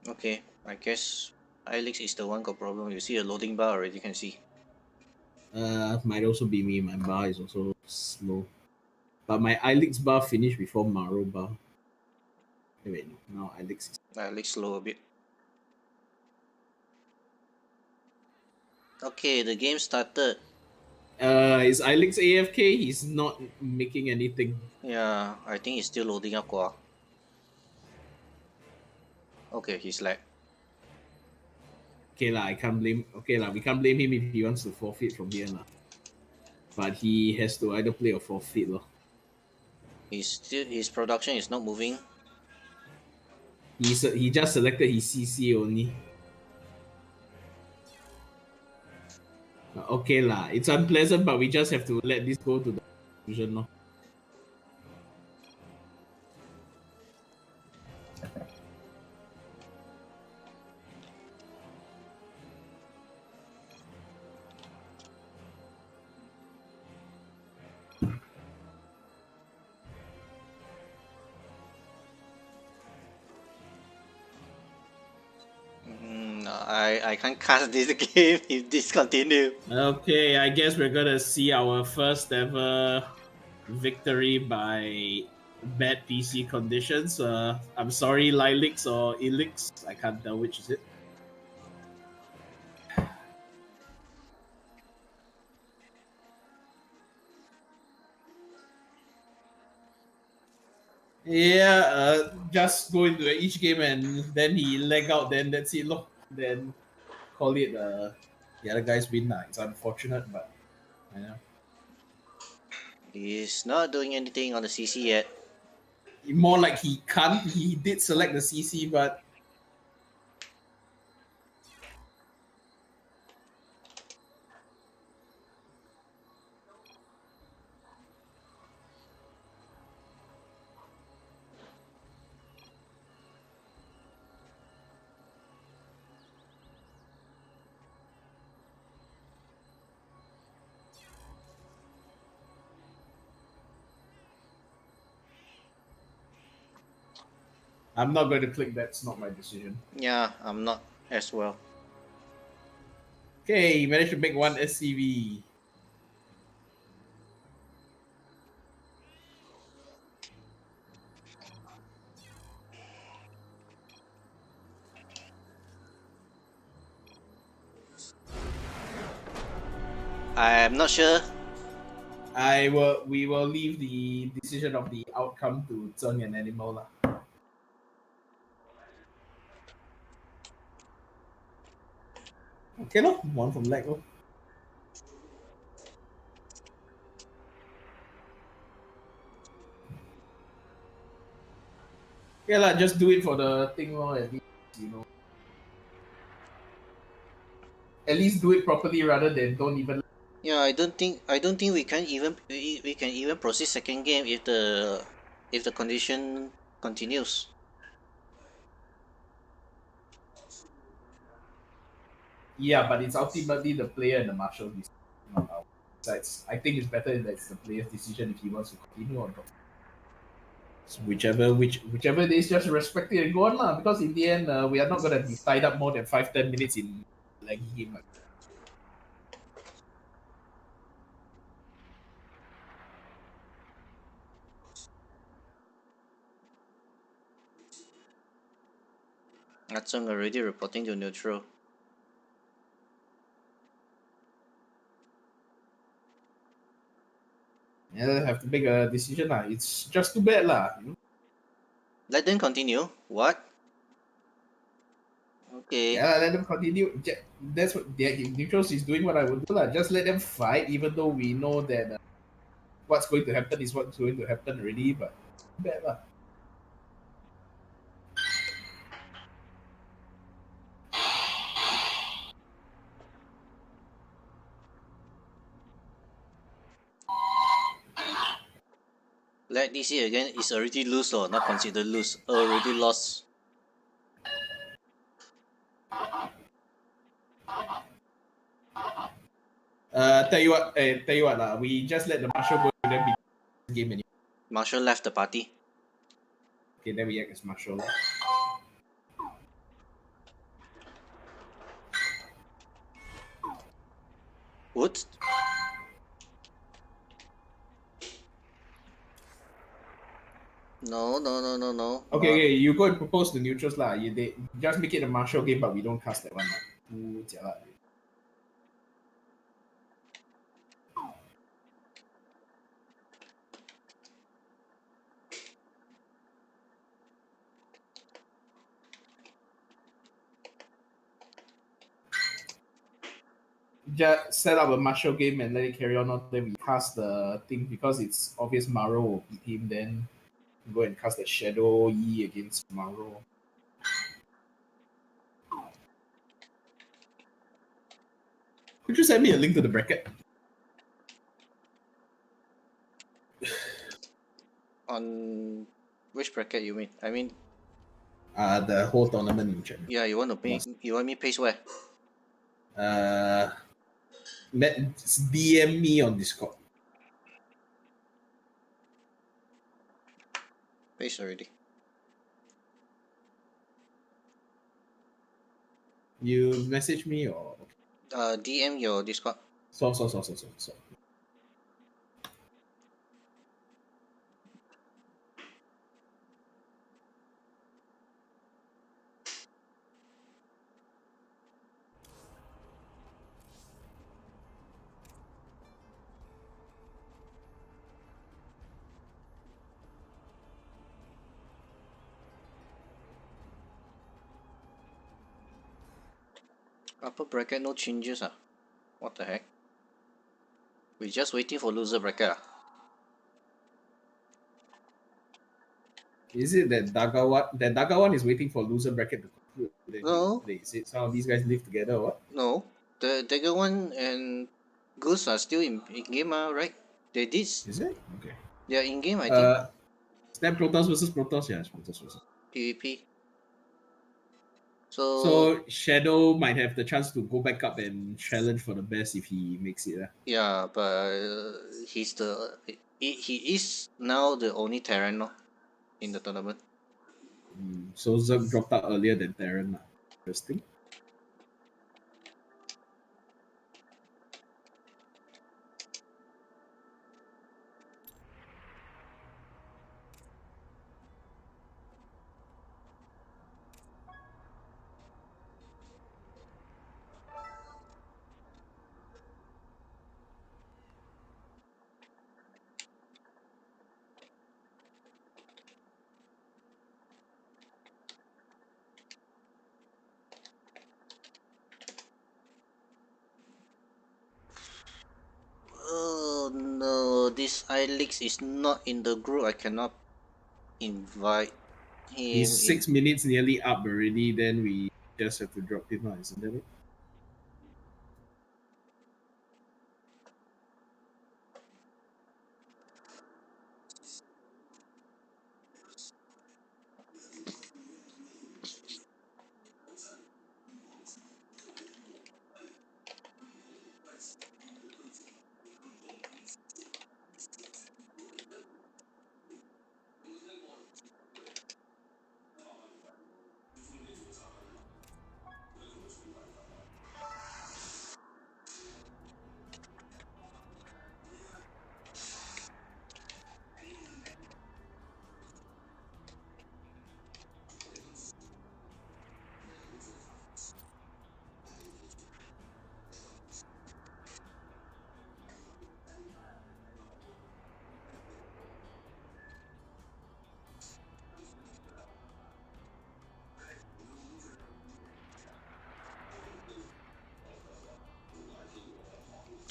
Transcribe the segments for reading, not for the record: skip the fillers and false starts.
Okay, I guess lliks is the one got problem. You see a loading bar already, you can see. Might also be me. My bar is also slow. But my iLeaks bar finished before MarO bar. Wait, no. Now iLeaks is. lliks slow a bit. Okay, the game started. Is iLeaks AFK? He's not making anything. Yeah, I think it's still loading up. Kwa. Okay, he's like, Okay lah, I can't blame. Okay lah, we can't blame him if he wants to forfeit from here lah. But he has to either play or forfeit lah. his production is not moving. He just selected his CC only. Okay lah, it's unpleasant, but we just have to let this go to the conclusion lah. I can't cast this game if this continue. Okay, I guess we're gonna see our first ever victory by bad PC conditions. I'm sorry, lliks or lliks. I can't tell which is it. Yeah, just go into each game and then he leg out. Then that's it, look. Then call it the other guy's win. It's unfortunate, but yeah. He's not doing anything on the CC yet. More like he can't. He did select the CC, but I'm not going to click. That's not my decision. Yeah, I'm not as well. Okay, he managed to make one SCV. I'm not sure. We will leave the decision of the outcome to Zheng and Animal lah. Okay, no, one from Leg. Yeah, lah, just do it for the thing, lor. At least, you know. At least do it properly rather than don't even. Yeah, I don't think we can even proceed second game if the condition continues. Yeah, but it's ultimately the player and the marshal, not our sides. I think it's better that it's the player's decision if he wants to continue or not. So whichever it is, just respect it and go on lah. Because in the end, we are not gonna be tied up more than 5-10 minutes in laggy game. Like. Natsung already reporting to neutral. Yeah, have to make a decision lah. It's just too bad lah. You know? Let them continue. What? Okay. Yeah, let them continue. That's what neutrals is doing. What I would do lah. Just let them fight, even though we know that what's going to happen is what's going to happen already. But bad lah. Let DC again is already lose or not considered lose. Already lost. Tell you what lah. We just let the marshal go and then be game anyway. Marshall left the party. Okay, then we act as marshal. Woods? No, no, no, no, no. Okay, you go and propose the neutrals lah. You just make it a martial game, but we don't cast that one lah. Too jialat. Just set up a martial game and let it carry on. Then we cast the thing because it's obvious MarO will beat him. Then go and cast the Shadow Yi against MarO. Could you send me a link to the bracket? On which bracket you mean? I mean, The whole tournament in general. yeah, you want to pay? You want me paste where? DM me on Discord. Paste already. You message me or DM your Discord. So. Upper bracket no changes ah. What the heck? We just waiting for loser bracket ah. Is it that Dagawan? That Dagawan is waiting for loser bracket to conclude. Then No. play. Is it some of these guys live together or what? No, the Dagger one and Goose are still in game right? They did. Is it? Okay. They are in game, I think. Snap Protoss versus Protoss, yeah, it's Protoss versus. PvP. So Shadow might have the chance to go back up and challenge for the best if he makes it. Yeah, but he's he is now the only Terran in the tournament. So Zerg dropped out earlier than Terran. Interesting. Oh no, this lliks is not in the group. I cannot invite him. He's 6 minutes nearly up already, then we just have to drop him out, isn't that it?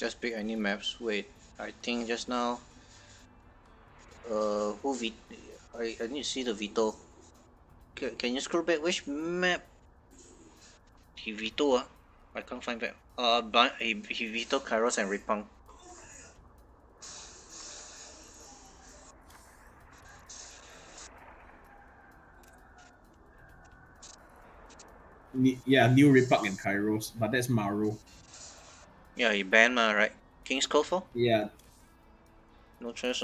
Just pick any maps. Wait, I think just now. I need to see the veto. Can you scroll back? Which map? He veto I can't find back. But he veto Kairos and Repunk. Yeah, New Repuck and Kairos, but that's MarO. Yeah, he banned right? King's Cove for? Yeah. No choice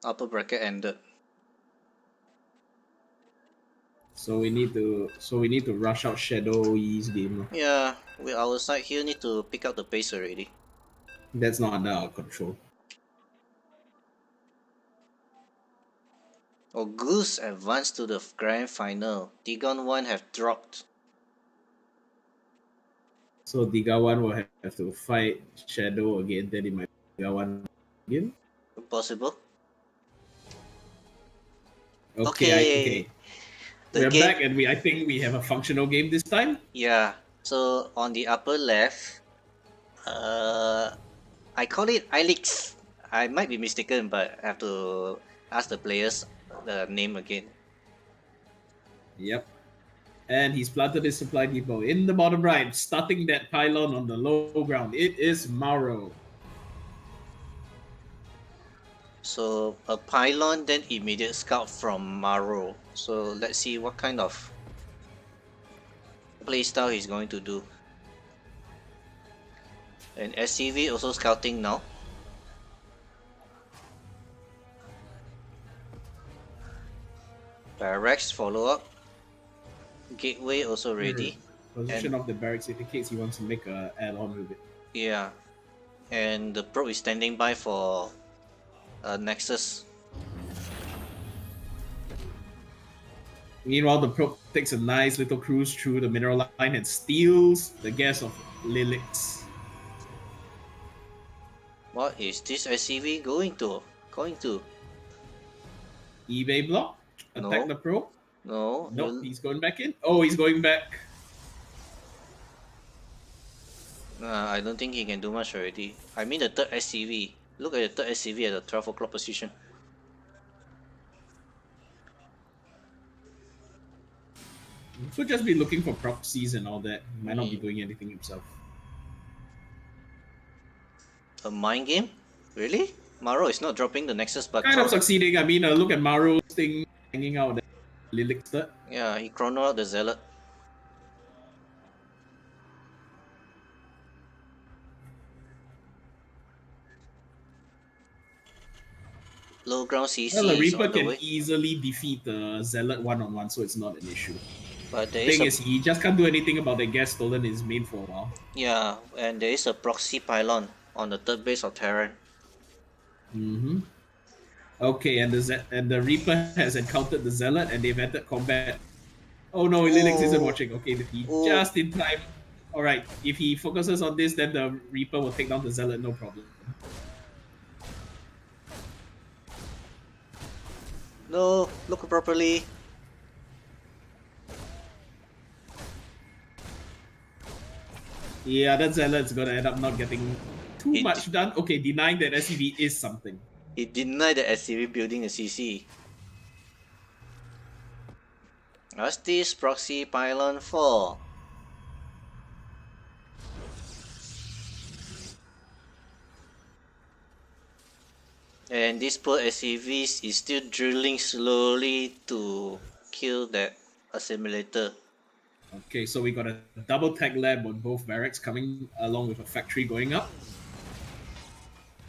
Upper bracket ended. So we need to rush out Shadowy's game. Yeah, our side here need to pick up the pace already. That's not under our control. Oh, Goose advanced to the grand final. Digon 1 have dropped. So Digawan will have to fight Shadow again. Then it might be Digawan again. Possible. Okay, Okay. okay. The We're game. back, and I think we have a functional game this time. Yeah. So on the upper left, I call it lliks. I might be mistaken, but I have to ask the players the name again. Yep. And he's planted his supply depot in the bottom right, starting that pylon on the low ground. It is MarO. So a pylon, then immediate scout from MarO. So let's see what kind of playstyle he's going to do. And SCV also scouting now. Barracks follow up. Gateway also ready. Position of the barracks indicates he wants to make a add-on with it. Yeah. And the probe is standing by for Nexus. Meanwhile, the probe takes a nice little cruise through the mineral line and steals the gas of lliks. What is this SCV going to? eBay block? Attack No. the probe? No. Nope, he's going back in. Oh, he's going back. I don't think he can do much already. I mean the third SCV. Look at the third SCV at the 12 o'clock position. He could just be looking for proxies and all that. He might not be Hmm. doing anything himself. A mind game? Really? MarO is not dropping the Nexus, but Kind of succeeding. I mean, look at MarO's thing hanging out there. lliks third. yeah, he chrono out the Zealot. Low ground CC Well, the is Reaper on the can way. easily defeat the Zealot one-on-one, so it's not an issue. But The thing is, he just can't do anything about the gas stolen his main for a while. yeah, and there is a proxy pylon on the third base of Terran. Mm-hmm. Okay, and the Reaper has encountered the Zealot, and they've entered combat. Oh no, lliks isn't watching. Okay, he just in time. All right, if he focuses on this, then the Reaper will take down the Zealot, no problem. No, look properly. Yeah, that Zealot's gonna end up not getting too much done. Okay, denying that SCV is something. He denied the SCV building a CC. What's this proxy pylon for? And this poor SCV is still drilling slowly to kill that assimilator. Okay, so we got a double tech lab on both barracks coming along with a factory going up.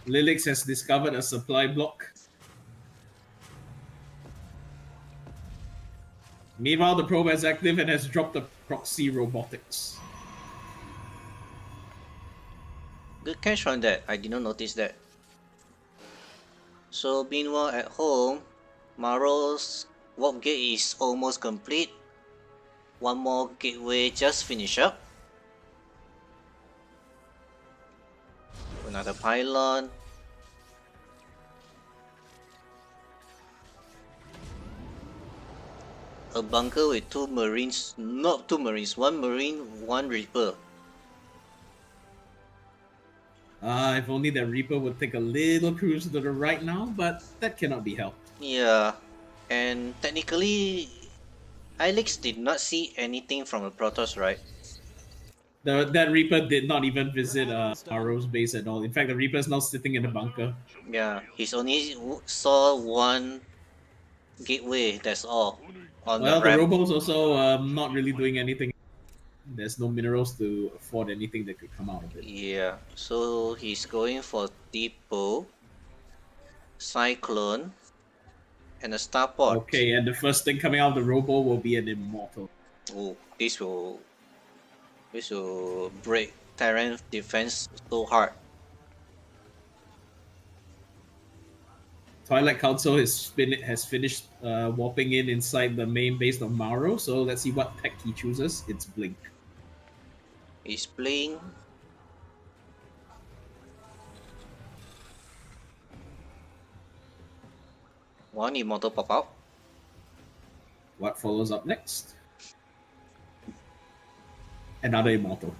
lliks has discovered a supply block. Meanwhile, the probe is active and has dropped the proxy robotics. Good catch on that. I did not notice that. So meanwhile at home, MarO's warp gate is almost complete. One more gateway just finish up. Another pylon. A bunker with two marines, not two marines, one marine, one reaper. If only that Reaper would take a little cruise to the right now, but that cannot be helped. Yeah, and technically, lliks did not see anything from the Protoss, right? That Reaper did not even visit MarO's base at all. In fact, the Reaper is now sitting in the bunker. Yeah, he's only saw one gateway, that's all. Well, the Robo's also not really doing anything. There's no minerals to afford anything that could come out of it. Yeah, so he's going for Depot, Cyclone, and a starport. Okay, and the first thing coming out of the robo will be an immortal. Oh, this will break Terran defense so hard. Twilight Council has finished warping in inside the main base of MarO, so let's see what tech he chooses. It's Blink. He's playing. One immortal pop out. What follows up next? Another immortal.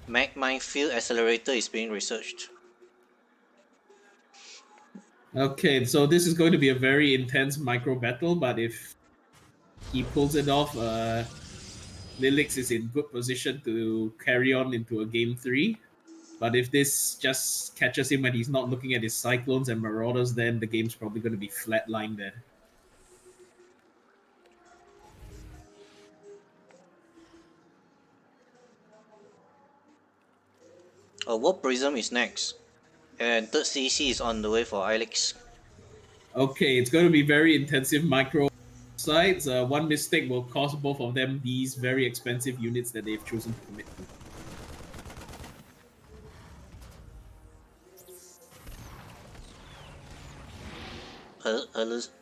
Magmine Field Accelerator is being researched. Okay, so this is going to be a very intense micro battle, but if he pulls it off, lliks is in good position to carry on into a game 3. But if this just catches him when he's not looking at his Cyclones and Marauders, then the game's probably going to be flatlined there. A Warp Prism is next. And third CC is on the way for lliks. Okay, it's going to be very intensive micro sides. One mistake will cost both of them these very expensive units that they've chosen to commit to.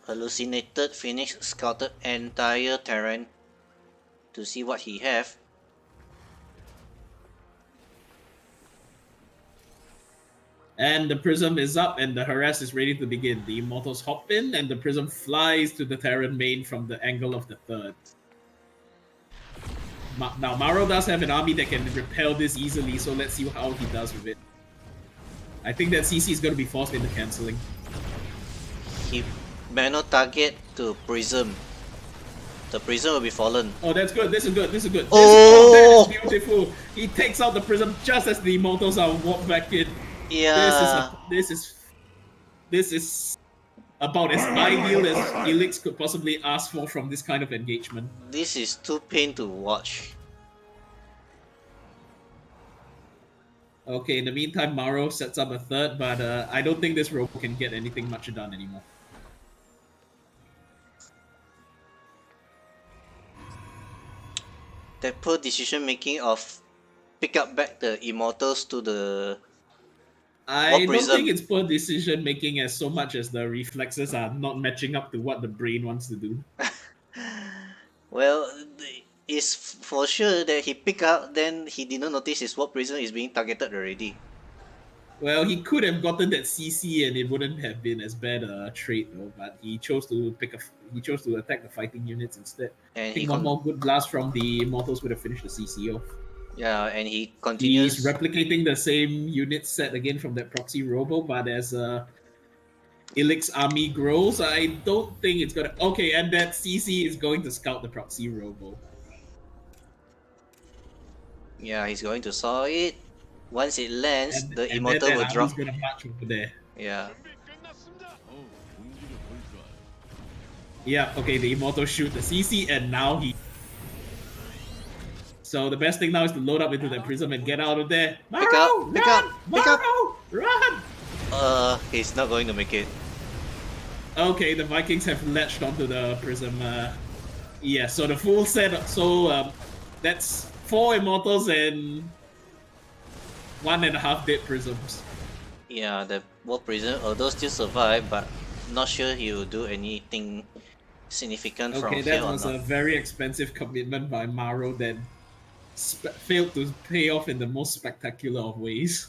Hallucinated Phoenix scouted entire Terran to see what he have. And the Prism is up and the harass is ready to begin. The Immortals hop in and the Prism flies to the Terran main from the angle of the third. Now, MarO does have an army that can repel this easily, so let's see how he does with it. I think that CC is going to be forced into cancelling. He Mano target to Prism. The Prism will be fallen. Oh, that's good. This is good. This is good. Oh! That is beautiful. He takes out the Prism just as the Immortals are walked back in. Yeah. This is about as ideal as lliks could possibly ask for from this kind of engagement. This is too pain to watch. Okay, in the meantime, MarO sets up a third, but I don't think this robo can get anything much done anymore. That poor decision making of pick up back the Immortals to the I don't think it's poor decision making as so much as the reflexes are not matching up to what the brain wants to do. Well, it's for sure that he picked up, then he didn't notice his Warp Prism is being targeted already. Well, he could have gotten that CC and it wouldn't have been as bad a trade though, but he chose to attack the fighting units instead. And I think one more good blast from the Immortals would have finished the CC off. Yeah, and he continues. He's replicating the same unit set again from that proxy robo, but as lliks army grows, I don't think it's gonna. Okay, and that CC is going to scout the proxy robo. Yeah, he's going to saw it. Once it lands, And the Immortal will drop. Gonna march over there. Yeah. Yeah. Okay, the Immortal shoot the CC, and now he. So the best thing now is to load up into the Prism and get out of there. Pick up, pick up, pick up. Run! He's not going to make it. Okay, the Vikings have latched onto the Prism. Yeah, so the full set. So that's 4 Immortals and 1.5 dead Prisms. Yeah, the Warp Prism, although still survive, but not sure he will do anything significant from Okay, here that on was out. a very expensive commitment by MarO that failed to pay off in the most spectacular of ways.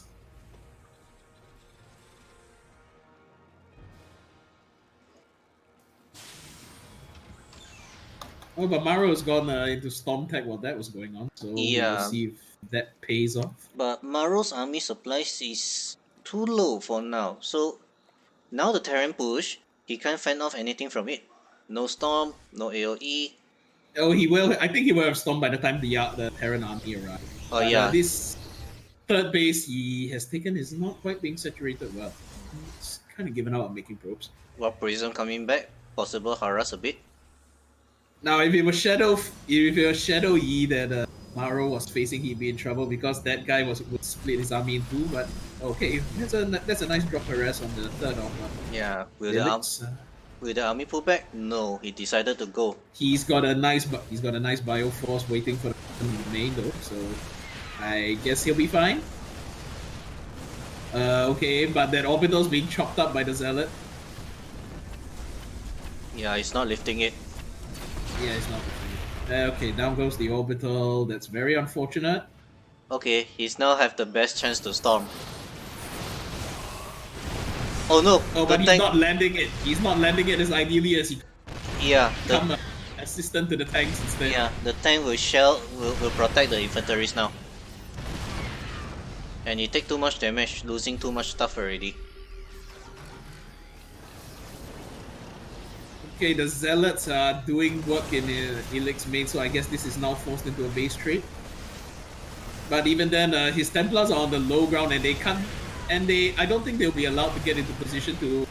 Oh, but MarO's gone into Storm Tech while that was going on, so Yeah. we'll see if that pays off. But MarO's army supplies is too low for now. So now the Terran push, he can't fend off anything from it. No Storm, no AoE. Oh, he will. I think he will have Storm by the time the Terran army arrives. Oh But, yeah. This third base he has taken is not quite being saturated well. It's kind of given up on making probes. Warp Prism coming back. Possible harass a bit. Now, if it was Shadow Yi that MarO was facing, he'd be in trouble because that guy would split his army in two. But okay, that's a nice drop harass on the third of Yeah, will the arm, lliks. Will the army pull back? No, he decided to go. He's got a nice Bioforce waiting for the main though, so I guess he'll be fine. Okay, but that orbital's being chopped up by the Zealot. Yeah, he's not lifting it. Yeah, it's not lifting it. Okay, down goes the orbital. That's very unfortunate. Okay, he's now have the best chance to storm. Oh no! Oh, but he's not landing it. He's not landing it as ideally as he could. Yeah, Become assistant to the tanks instead. Yeah, the tank will will protect the infanteries now. And you take too much damage, losing too much stuff already. Okay, the Zealots are doing work in lliks main, so I guess this is now forced into a base trade. But even then, his Templars are on the low ground and they can't. And I don't think they'll be allowed to get into position to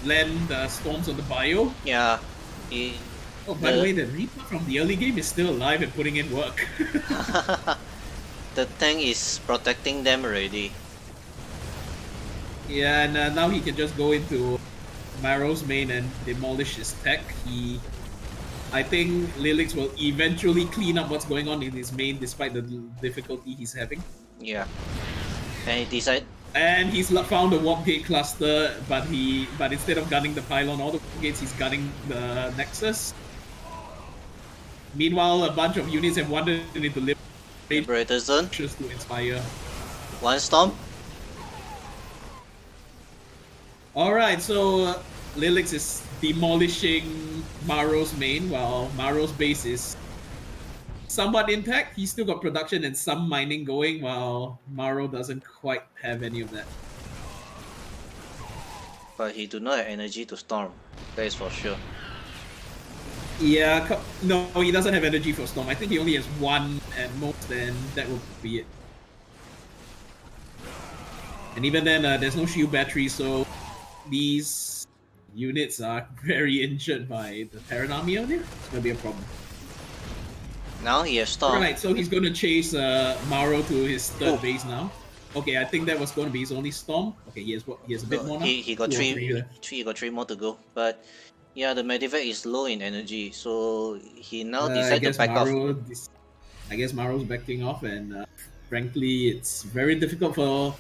land storms on the bio. Yeah. Oh, by the way, the Reaper from the early game is still alive and putting in work. The tank is protecting them already. Yeah, and now he can just go into MarO's main and demolish his tech. I think lliks will eventually clean up what's going on in his main despite the difficulty he's having. Yeah. And he decided. And he's found a warp gate cluster, but instead of gunning the pylon or the warp gates, he's gunning the Nexus. Meanwhile, a bunch of units have wandered into Liberator Zone to inspire. One storm. Alright, so lliks is demolishing MarO's main, while MarO's base is somewhat intact. He's still got production and some mining going, while MarO doesn't quite have any of that. But he do not have energy to storm. That is for sure. Yeah, no, he doesn't have energy for storm. I think he only has one at most, and that will be it. And even then, there's no shield battery, so these units are very injured by the Terran army out there. It's gonna be a problem. Now he has storm. Right, so he's gonna chase MarO to his third base now. Okay, I think that was going to be his only storm. Okay, he has a bit more now. He got three more to go. But yeah, the Medivac is low in energy, so he now decided to back off. I guess MarO's backing off, and frankly, it's very difficult for.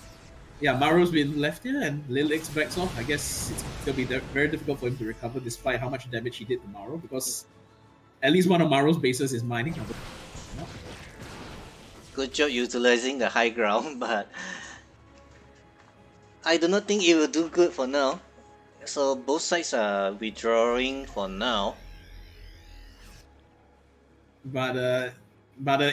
Yeah, MarO's been left here, and lliks backs off. I guess it's gonna be very difficult for him to recover, despite how much damage he did to MarO, because at least one of MarO's bases is mining. Good job utilizing the high ground, but I do not think it will do good for now. So both sides are withdrawing for now. But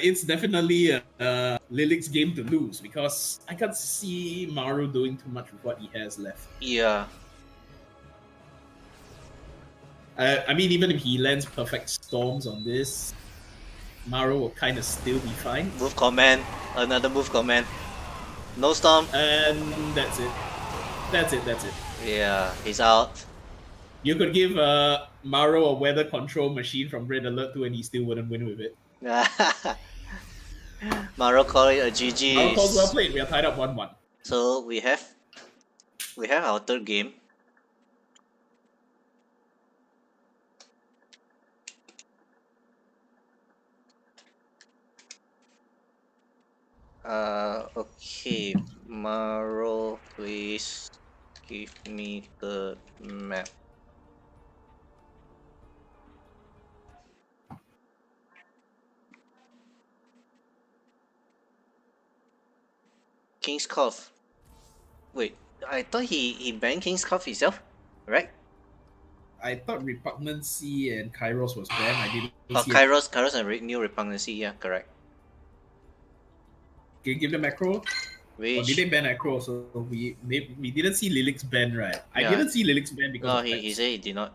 it's definitely lliks game to lose, because I can't see MarO doing too much with what he has left. Yeah. I mean, even if he lands perfect storms on this, MarO will kind of still be fine. Move command. Another move command. No storm. And that's it. That's it. Yeah, he's out. You could give MarO a weather control machine from Red Alert 2 and he still wouldn't win with it. MarO call it a GG. MarO calls well played. We are tied up 1-1. So we have our third game. Okay, MarO, please give me the map. King's Cough. Wait, I thought he banned King's Cough himself, right? I thought Repugnancy and Kairos was banned. I didn't see Kairos and New Repugnancy, yeah, correct. Can you give them Acro? Or did they ban Acro? So we didn't see lliks ban, right? Yeah. I didn't see lliks ban because no, he said he did not.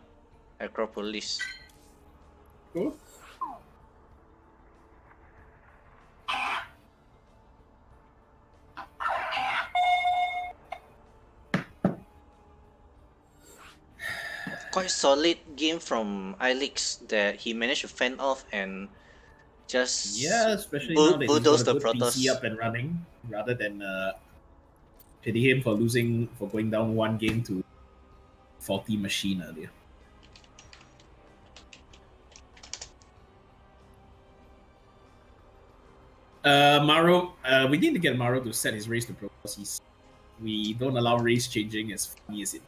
Acropolis. Cool. Quite solid game from lliks that he managed to fend off and just especially now that he's got a good Protoss PC up and running, rather than pity him for going down one game to faulty machine earlier. MarO, we need to get MarO to set his race to pro because we don't allow race changing as funny as it.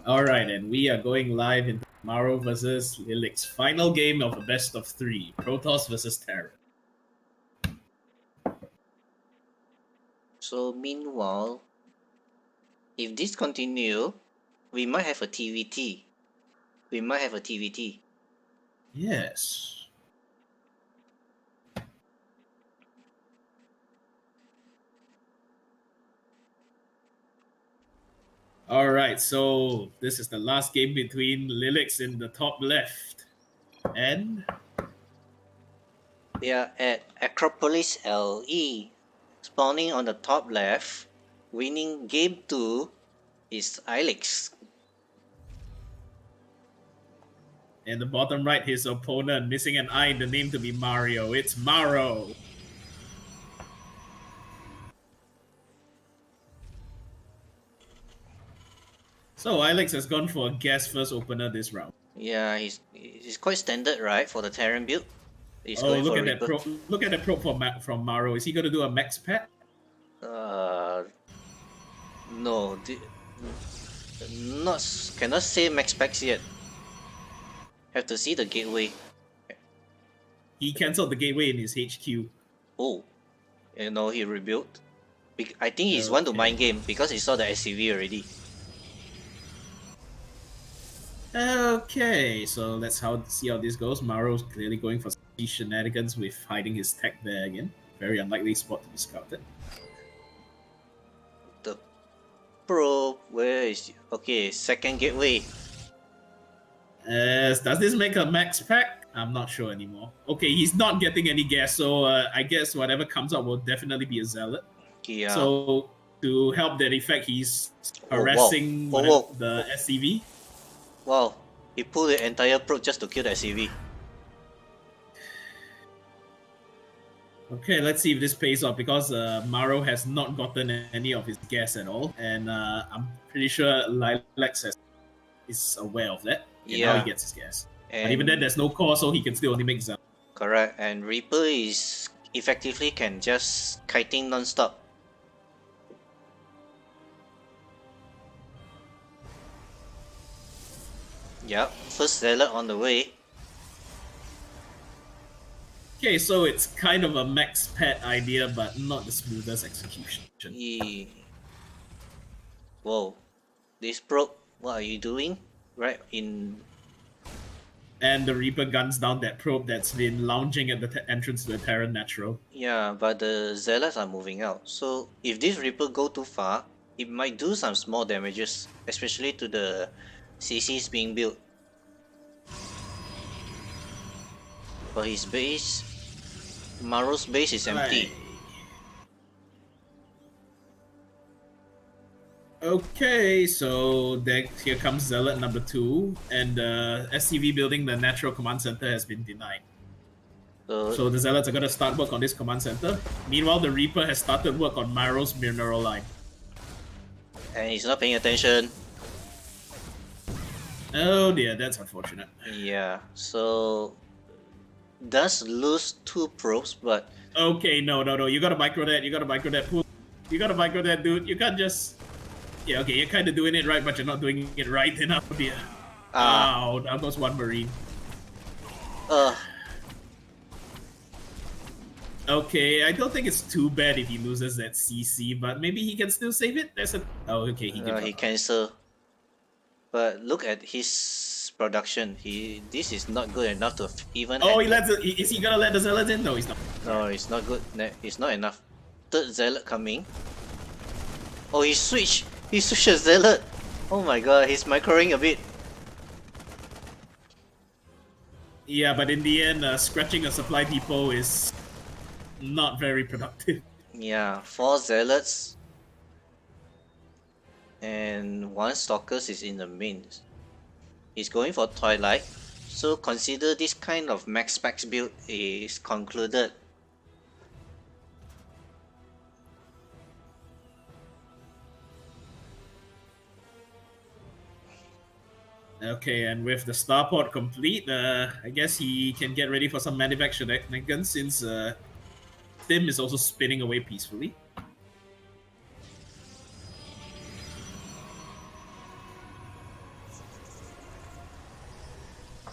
Alright, and we are going live into MarO versus lliks. Final game of a best of 3. Protoss versus Terra. So meanwhile, if this continue, we might have a TVT. We might have a TVT. Yes. Alright, so this is the last game between lliks in the top left. And We are at Acropolis LE. Spawning on the top left. Winning game 2 is lliks. in the bottom right, his opponent, missing an I in the name to be Mario. It's MarO. So lliks has gone for a gas first opener this round. Yeah, he's quite standard, right, for the Terran build. He's Oh, going look for at that Reaper. probe! Look at that probe from MarO. Is he going to do a max pet? No, cannot say max packs yet. Have to see the gateway. He cancelled the gateway in his HQ. Oh, he rebuilt. I think he's want to mind game because he saw the SCV already. Okay, so let's see how this goes. MarO's clearly going for shenanigans with hiding his tech there again. Very unlikely spot to be scouted. The probe, where is... Okay, second gateway. Does this make a max pack? I'm not sure anymore. Okay, he's not getting any gas, so I guess whatever comes up will definitely be a zealot. Yeah. So to help that effect, he's wow. harassing Whoa. the SCV. Wow, he pulled the entire probe just to kill the SCV. Okay, let's see if this pays off because MarO has not gotten any of his gas at all, and I'm pretty sure lliks is aware of that. And now he gets his gas. But even then, there's no core, so he can still only make zealot. Correct, and Reaper is effectively can just kiting non-stop. Yep, first zealot on the way. Okay, so it's kind of a max pet idea, but not the smoothest execution. Whoa, this probe, what are you doing? Right in... And the Reaper guns down that probe that's been lounging at the entrance to the Terran Natural. Yeah, but the zealots are moving out. So if this Reaper go too far, it might do some small damages, especially to the CCs being built. But his base, MarO's base is empty. Okay, so here comes Zealot number 2, and the SCV building the Natural Command Center has been denied. So the Zealots are going to start work on this command center. Meanwhile, the Reaper has started work on MarO's mineral line. And he's not paying attention. Oh dear, that's unfortunate. Yeah, so... does lose 2 probes, but... Okay, no, you gotta micro that, you gotta micro that, dude. You can't just... Yeah, okay, you're kind of doing it right, but you're not doing it right enough, dear. Wow, that was one Marine. Okay, I don't think it's too bad if he loses that CC, but maybe he can still save it? Oh, okay, he cancel. But look at his production. This is not good enough to even... Oh, is he gonna let the Zealot in? No, he's not. No, it's not good. It's not enough. Third Zealot coming. Oh, he switched a Zealot. Oh my god, he's microing a bit. Yeah, but in the end, scratching a supply depot is not very productive. Yeah, 4 Zealots and 1 Stalkers is in the mains. He's going for Twilight, so consider this kind of max packs build is concluded. Okay, and with the starport complete, I guess he can get ready for some medevac shenanigans since Stim is also spinning away peacefully.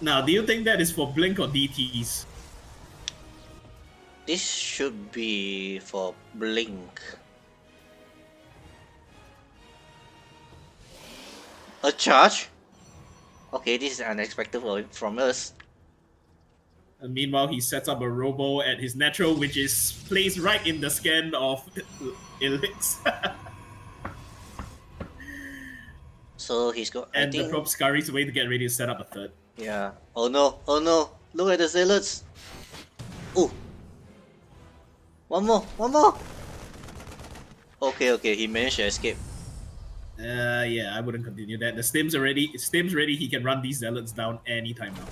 Now, do you think that is for Blink or DTs? This should be for Blink. A charge? Okay, this is unexpected from us. And meanwhile, he sets up a robo at his natural, which is placed right in the scan of lliks. So he's got. And I think, the probe scurries away to get ready to set up a third. yeah. Oh no! Oh no! Look at the zealots. Oh. One more! One more! Okay, okay. He managed to escape. Yeah, I wouldn't continue that. The stim's ready. He can run these zealots down anytime now.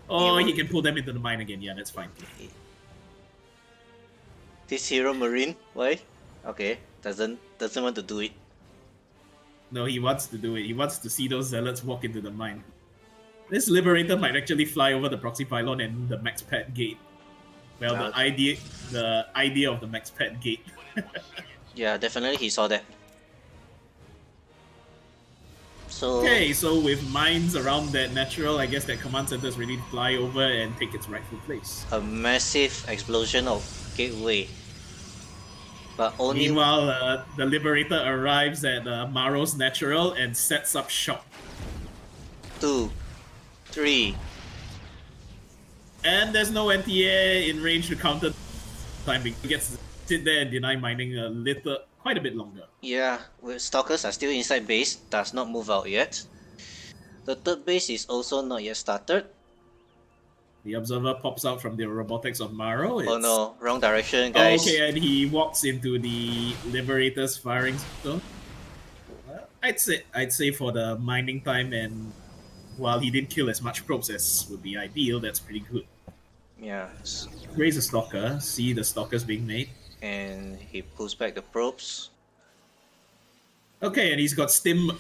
Or he can pull them into the mine again. Yeah, that's fine. This hero marine, why? Okay, doesn't want to do it. No, he wants to do it. He wants to see those zealots walk into the mine. This liberator might actually fly over the proxy pylon and the max pad gate. Well, the idea of the max pad gate. Yeah, definitely he saw that. So Okay, so with mines around that natural, I guess that command center is ready to fly over and take its rightful place. a massive explosion of gateway. But only Meanwhile, the Liberator arrives at MarO's natural and sets up shop. 2, 3. And there's no NTA in range to counter timing. He gets to sit there and deny mining quite a bit longer. Yeah, with stalkers are still inside base, does not move out yet. The third base is also not yet started. The observer pops out from the robotics of MarO. Oh no, wrong direction, guys. Okay, and he walks into the Liberator's firing zone. Well, I'd say for the mining time, and while he didn't kill as much probes as would be ideal, that's pretty good. Yeah, Raise a stalker, see the stalkers being made. and he pulls back the probes. Okay, and he's got stim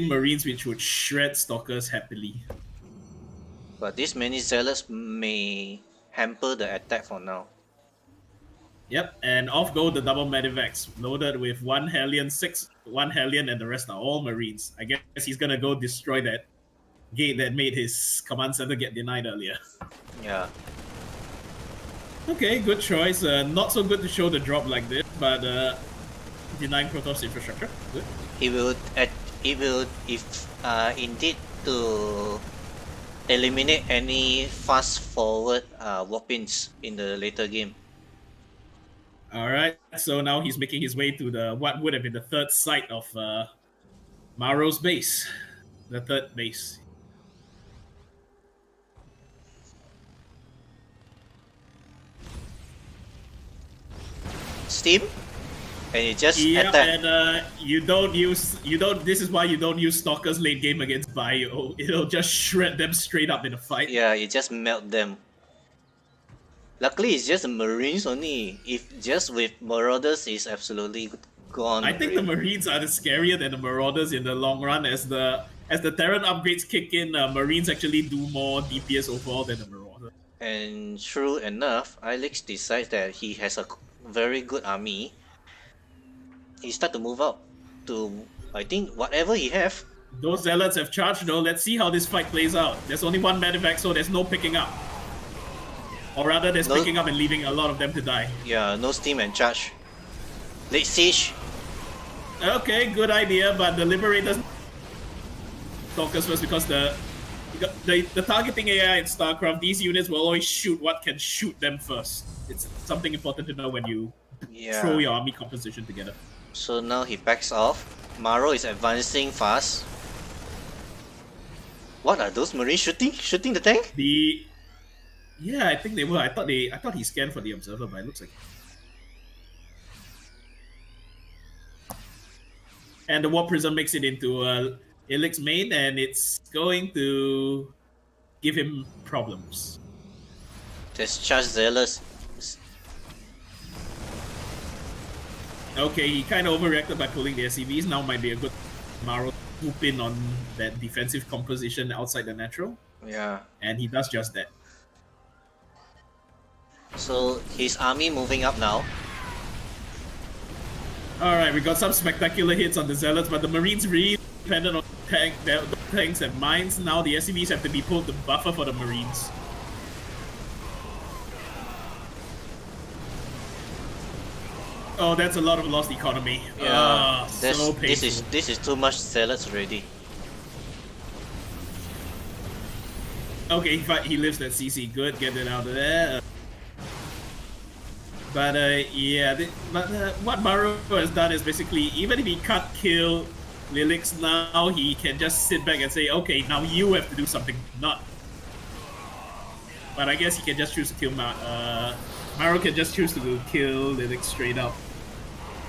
marines which would shred stalkers happily. But these many zealots may hamper the attack for now. Yep, and off go the double medevacs, loaded with one Hellion, and the rest are all marines. I guess he's gonna go destroy that gate that made his command center get denied earlier. Yeah. Okay, good choice. Not so good to show the drop like this, but denying Protoss infrastructure. Good. He will if indeed to eliminate any fast forward warp-ins in the later game. Alright, so now he's making his way to the what would have been the third site of MarO's base. The third base. Steam, and you just Yeah, attack. and this is why you don't use stalkers late game against Bio. It'll just shred them straight up in a fight. Yeah, you just melt them. Luckily, it's just Marines only. If just with Marauders, it's absolutely gone. I think the Marines are scarier than the Marauders in the long run. As the Terran upgrades kick in, Marines actually do more DPS overall than the Marauder. And true enough, lliks decides that he has a very good army. He start to move out to, I think, whatever he have. Those zealots have charged though. Let's see how this fight plays out. There's only one medevac, so there's no picking up. Or rather, there's picking up and leaving a lot of them to die. Yeah, no steam and charge. Late siege. Okay, good idea, but the Liberators focus first because the targeting AI in StarCraft, these units will always shoot what can shoot them first. It's something important to know when you throw your army composition together. So now he backs off. MarO is advancing fast. What are those Marines shooting? Shooting the tank? Yeah, I think they were. I thought he scanned for the observer, but it looks like. And the Warp Prism makes it into lliks main, and it's going to give him problems. There's Charge Zealous. Okay, he kind of overreacted by pulling the SCVs. Now might be a good MarO swoop in on that defensive composition outside the natural, Yeah. and he does just that. So his army moving up now. Alright, we got some spectacular hits on the Zealots, but the Marines really dependent on their tanks and mines. Now the SCVs have to be pulled to buffer for the Marines. Oh, that's a lot of lost economy. Yeah. So painful. This is too much zealots already. Okay, he lives that CC. Good, get it out of there. But yeah, what MarO has done is basically, even if he can't kill lliks now, he can just sit back and say, okay, now you have to do something, not. But I guess he can just choose to kill MarO can just choose to kill lliks straight up.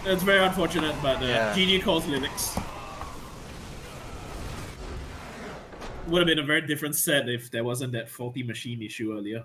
It's very unfortunate, but GG calls lliks. Would have been a very different set if there wasn't that faulty machine issue earlier.